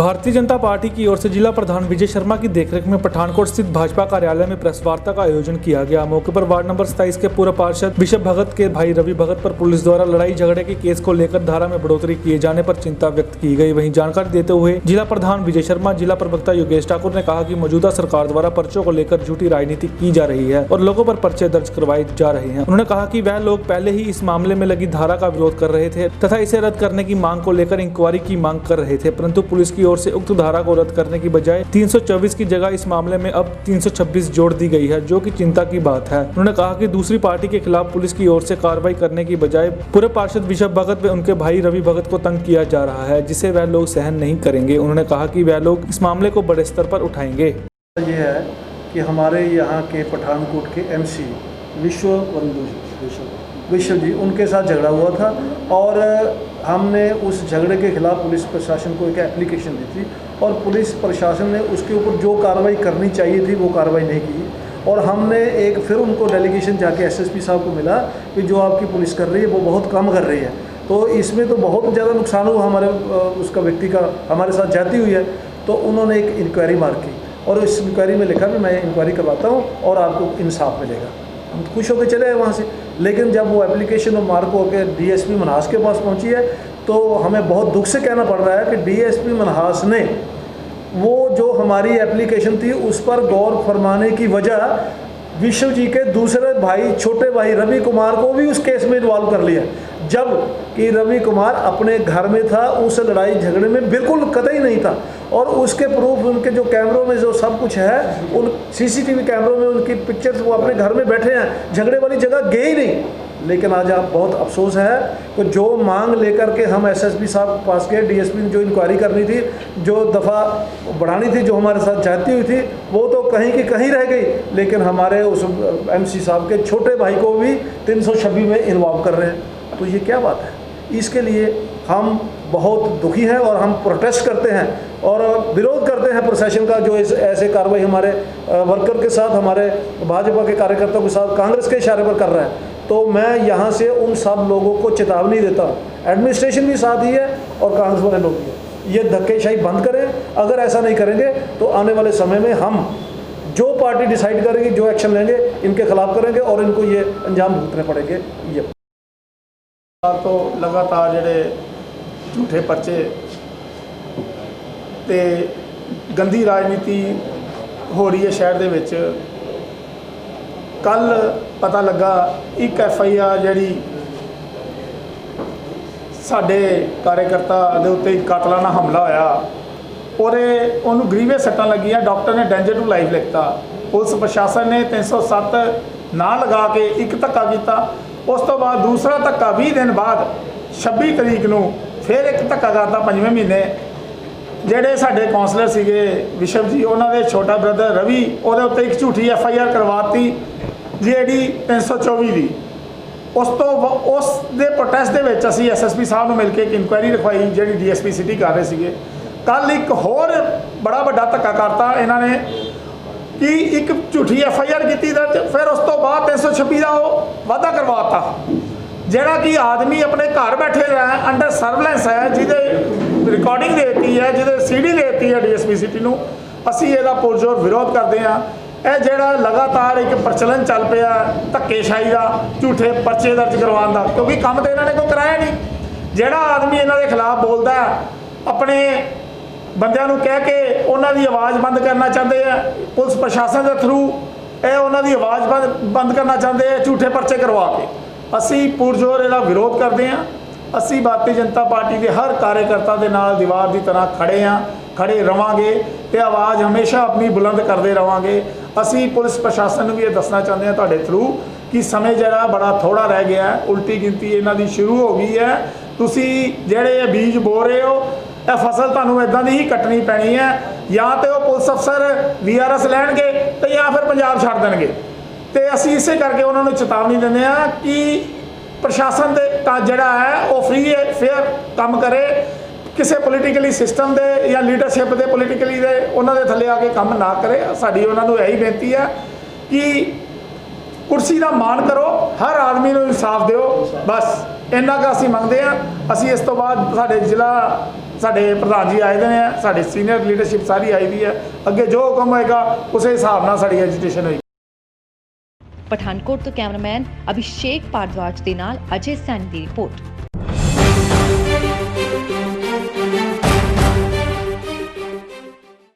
Bharatiya Janata party की ओर से जिला प्रधान विजय शर्मा की देखरेख में पठानकोट स्थित भाजपा कार्यालय में प्रेस वार्ता का आयोजन किया गया। मौके पर वार्ड नंबर 27 के पूर्व पार्षद बिशप भगत के भाई रवि भगत पर पुलिस द्वारा लड़ाई झगड़े के केस को लेकर धारा में बढ़ोतरी किए जाने पर चिंता व्यक्त की गई। वहीं जानकारी देते हुए जिला प्रधान विजय शर्मा, जिला प्रवक्ता योगेश ठाकुर ने कहा कि मौजूदा सरकार द्वारा पर्चों को लेकर झूठी राजनीति की जा रही है और लोगों पर पर्चे दर्ज करवाए जा रहे हैं। उन्होंने कहा कि वह लोग पहले ही इस मामले में लगी धारा का विरोध कर रहे थे तथा इसे रद्द करने की मांग को लेकर इंक्वायरी की मांग कर रहे थे, परंतु पुलिस की ओर से उक्त धारा को रद्द करने की बजाय 324 की जगह इस मामले में अब 326 जोड़ दी गई है, जो कि चिंता की बात है। उन्होंने कहा कि दूसरी पार्टी के खिलाफ पुलिस की ओर से कार्रवाई करने की बजाय पूर्व पार्षद बिशप भगत व उनके भाई रवि भगत को तंग किया जा रहा है, जिसे वह लोग सहन नहीं करेंगे। उन्होंने कहा कि वह लोग इस मामले को बड़े स्तर पर उठाएंगे। ये है कि हमारे यहाँ के पठानकोट के MC विश्व जी, उनके साथ झगड़ा हुआ था और हमने उस झगड़े के खिलाफ पुलिस प्रशासन को एक एप्लीकेशन दी थी और पुलिस प्रशासन ने उसके ऊपर जो कार्रवाई करनी चाहिए थी वो कार्रवाई नहीं की और हमने एक फिर उनको डेलीगेशन जाके SSP साहब को मिला कि जो आपकी पुलिस कर रही है वो बहुत कम कर रही है, तो इसमें तो बहुत ज़्यादा नुकसान हुआ हमारे उसका व्यक्ति का, हमारे साथ जाती हुई है। तो उन्होंने एक इंक्वायरी मार की और इस इंक्वायरी में लिखा कि मैं इंक्वायरी करवाता हूँ और आपको इंसाफ मिलेगा। हम खुश होकर चले आए वहाँ से, लेकिन जब वो एप्लीकेशन और मार्क होकर DSP मनहास के पास पहुँची है तो हमें बहुत दुख से कहना पड़ रहा है कि DSP मनहास ने वो जो हमारी एप्लीकेशन थी उस पर गौर फरमाने की वजह विश्व जी के दूसरे भाई, छोटे भाई रवि कुमार को भी उस केस में इन्वॉल्व कर लिया, जब कि रवि कुमार अपने घर में था, उस लड़ाई झगड़े में बिल्कुल कतई नहीं था और उसके प्रूफ उनके जो कैमरों में जो सब कुछ है, उन CCTV कैमरों में उनकी पिक्चर्स, वो अपने घर में बैठे हैं, झगड़े वाली जगह गए ही नहीं। लेकिन आज आप बहुत अफसोस है कि जो मांग लेकर के हम SSP साहब के पास गए, DSP ने जो इंक्वायरी करनी थी, जो दफ़ा बढ़ानी थी, जो हमारे साथ जाती हुई थी, वो तो कहीं की कहीं रह गई, लेकिन हमारे उस MC साहब के छोटे भाई को भी 326 में इन्वॉल्व कर रहे हैं। तो ये क्या बात है? इसके लिए हम बहुत दुखी हैं और हम प्रोटेस्ट करते हैं और विरोध करते हैं प्रशासन का, जो ऐसे कार्रवाई हमारे वर्कर के साथ, हमारे भाजपा के कार्यकर्ताओं के साथ कांग्रेस के इशारे पर कर रहा है। तो मैं यहाँ से उन सब लोगों को चेतावनी देता हूँ, एडमिनिस्ट्रेशन भी साथ ही है और कांग्रेस वाले लोग भी हैं, ये धक्केशाही बंद करें। अगर ऐसा नहीं करेंगे तो आने वाले समय में हम जो पार्टी डिसाइड करेगी, जो एक्शन लेंगे, इनके खिलाफ करेंगे और इनको ये अंजाम भुगतने पड़ेंगे। ये तो लगातार ਜਿਹੜੇ झूठे पर्चे ते गंदी राजनीति हो रही है शहर दे विच। कल पता लगा एक FIR जी साडे कार्यकर्ता दे उत्ते कातलाना हमला होया और उन्होंने गरीबे सट्टां लगियां, डॉक्टर ने डेंजर टू लाइफ लिखता, पुलिस प्रशासन ने 307 ना लगा के एक धक्का किया। उस तो बाद दूसरा धक्का 20 दिन बाद 26 तरीक नूं फिर एक धक्का करता 5वें महीने। ਜਿਹੜੇ ਸਾਡੇ कौंसलर ਸੀਗੇ विशव जी, उन्होंने छोटा ब्रदर रवि ਉਹਦੇ ਉੱਤੇ एक झूठी FIR करवाती ਜਿਹੜੀ 324 ਦੀ। उस दे प्रोटेस्ट ਦੇ ਵਿੱਚ ਅਸੀਂ SSP ਸਾਹਿਬ ਨੂੰ ਮਿਲ ਕੇ ਇੱਕ ਇਨਕੁਆਇਰੀ ਰਖਵਾਈ ਜਿਹੜੀ DSP ਸਿਟੀ ਕਰ ਰਹੇ ਸੀਗੇ। ਕੱਲ ਇੱਕ ਹੋਰ ਬੜਾ ਵੱਡਾ ਧੱਕਾ ਕਰਤਾ ਇਹਨਾਂ ਨੇ कि एक झूठी FIR की दर्ज, फिर उस तो बाद 326 का वादा करवाता, जोड़ा कि आदमी अपने घर बैठे रहा है, अंडर सर्वलेंस है, जिसे रिकॉर्डिंग देती है, जिसे CD देती है DSP सिटी नूं। असी इसका पुरजोर विरोध करते हैं। यह जोड़ा लगातार एक प्रचलन चल पाया धक्केशाही का, झूठे पर्चे दर्ज करवाने का, क्योंकि काम तो इन्होंने कोई कराया नहीं। जोड़ा आदमी इन्हों के खिलाफ बोलता है, अपने बंदियां नूं कह के उन्हां दी आवाज़ बंद करना चाहते हैं, पुलिस प्रशासन के थ्रू उन्हां दी आवाज़ बंद करना चाहते हैं झूठे पर्चे करवा के। असी पुरजोर इसका विरोध करते हैं। असी भारतीय जनता पार्टी के हर कार्यकर्ता के नाल दीवार की तरह खड़े हाँ, खड़े रवांगे तो आवाज़ हमेशा अपनी बुलंद करते रवांगे। असी पुलिस प्रशासन को भी ये दसना चाहते हैं तुहाडे थ्रू कि समय जरा बड़ा थोड़ा रह गया है, उल्टी गिनती इन्हां दी शुरू हो गई है। तुसी जिहड़े बीज बो रहे हो, यह फसल तुहानूं इदां दी ही कट्टनी पैनी है, या तो पुलिस अफसर VRS लैणगे तो या फिर पंजाब छड्ड देणगे। तो असीं इसे करके उन्होंने चेतावनी दिंदे हां कि प्रशासन दे जिहड़ा है वो फ्री फेयर काम करे, किसी पोलीटिकली सिस्टम दे या लीडरशिप दे पोलीटिकली दे उन्हां दे थल्ले आके काम ना करे। साडी उन्हां नूं यही बेनती है कि कुर्सी का मान करो, हर आदमी को इंसाफ दो, बस इन्ना का असीं मंगते हैं। असीं इस तो बाद साडे जिला ਸਾਡੇ ਪ੍ਰਧਾਨ ਜੀ ਆਏ ਦੇ ਨੇ, ਸਾਡੇ ਸੀਨੀਅਰ ਲੀਡਰਸ਼ਿਪ ਸਾਰੀ ਆਈ ਦੀ ਹੈ। ਅੱਗੇ ਜੋ ਹੁਕਮ ਹੋਏਗਾ ਉਸੇ ਹਿਸਾਬ ਨਾਲ ਸਾਡੀ ਐਜੀਟੇਸ਼ਨ ਹੋਏਗੀ। ਪਠਾਨਕੋਟ ਤੋਂ ਕੈਮਰਾਮੈਨ ਅਭਿਸ਼ੇਕ ਭਾਰਦਵਾਜ ਦੇ ਨਾਲ ਅਜੇ ਸੈਨ ਦੀ ਰਿਪੋਰਟ।